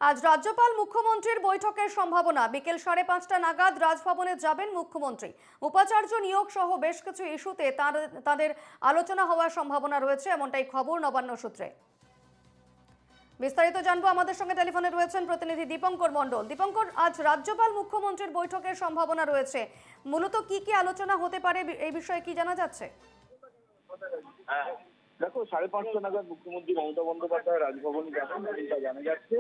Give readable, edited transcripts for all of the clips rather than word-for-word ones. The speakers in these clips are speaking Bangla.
আজ রাজ্যপাল মুখ্যমন্ত্রীর বৈঠকের সম্ভাবনা। বিকেল 5:30 নাগাদ রাজভবনে যাবেন মুখ্যমন্ত্রী। উপাচার্য নিয়োগ সহ বেশ কিছু ইস্যুতে তাদের আলোচনা হওয়ার সম্ভাবনা রয়েছে, এমনটাই খবর নবান্ন সূত্রে। বিস্তারিত জানবো, আমাদের সঙ্গে টেলিফোনে রয়েছেন প্রতিনিধি দীপঙ্কর মণ্ডল। দীপঙ্কর, আজ রাজ্যপাল মুখ্যমন্ত্রীর বৈঠকের সম্ভাবনা রয়েছে, মূলত কি কি আলোচনা হতে পারে এই বিষয়ে কি জানা যাচ্ছে? দেখো, 5:30 নাগাদ মুখ্যমন্ত্রী মমতা বন্দ্যোপাধ্যায় রাজভবনে যাবেন এটা জানা যাচ্ছে।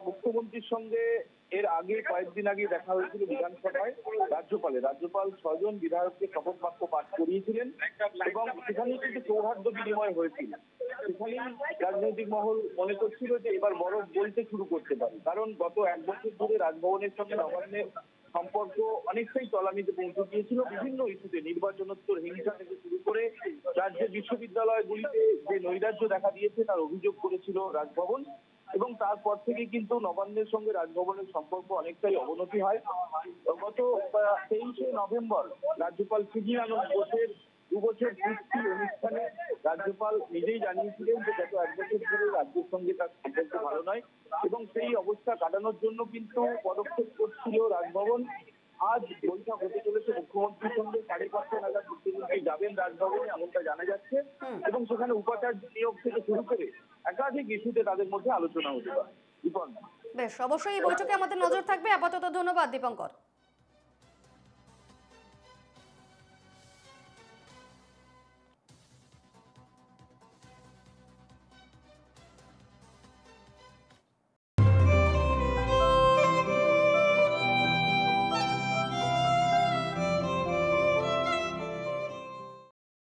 মুখ্যমন্ত্রীর সঙ্গে এর আগে কয়েকদিন আগে দেখা হয়েছিল বিধানসভায়। রাজ্যপাল 6 জন বিধায়ককে শপথ বাক্য পাঠ করিয়েছিলেন এবং সেখানে কিন্তু সৌহার্দ্য বিনিময় হয়েছিল। সেখানেই রাজনৈতিক মহল মনে করছিল যে এবার বরফ বলতে শুরু করতে পারে, কারণ গত 1 বছর ধরে রাজভবনের সঙ্গে নবান্নের সম্পর্ক অনেকটাই তলানিতে পৌঁছে গিয়েছিল। বিভিন্ন ইস্যুতে, নির্বাচনোত্তর হিংসা থেকে শুরু করে রাজ্যের বিশ্ববিদ্যালয়গুলিতে যে নৈরাজ্য দেখা দিয়েছে তার অভিযোগ করেছিল রাজভবন, এবং তারপর থেকে কিন্তু নবান্নের সঙ্গে রাজভবনের সম্পর্ক অনেকটাই অবনতি হয়। গত 23শে নভেম্বর রাজ্যপাল সিডনি আনন্দ বোসের 2 বছর পূর্তি অনুষ্ঠানে রাজ্যপাল নিজেই জানিয়েছিলেন যে গত 1 বছর ধরে রাজ্যের সঙ্গে তার সম্পর্ক ভালো নয়, এবং সেই অবস্থা কাটানোর জন্য কিন্তু পদক্ষেপ করছিল রাজভবন। আজ বৈঠক হতে চলেছে মুখ্যমন্ত্রীর সঙ্গে। 5:30 নাগাদ মুখ্যমন্ত্রী যাবেন রাজভবনে, এমনটা জানা যাচ্ছে, এবং সেখানে উপাচার্য নিয়োগ থেকে শুরু করে একাধিক ইস্যুতে তাদের মধ্যে আলোচনা হতে পারে। বেশ, অবশ্যই এই বৈঠকে আমাদের নজর থাকবে। আপাতত ধন্যবাদ দীপঙ্কর।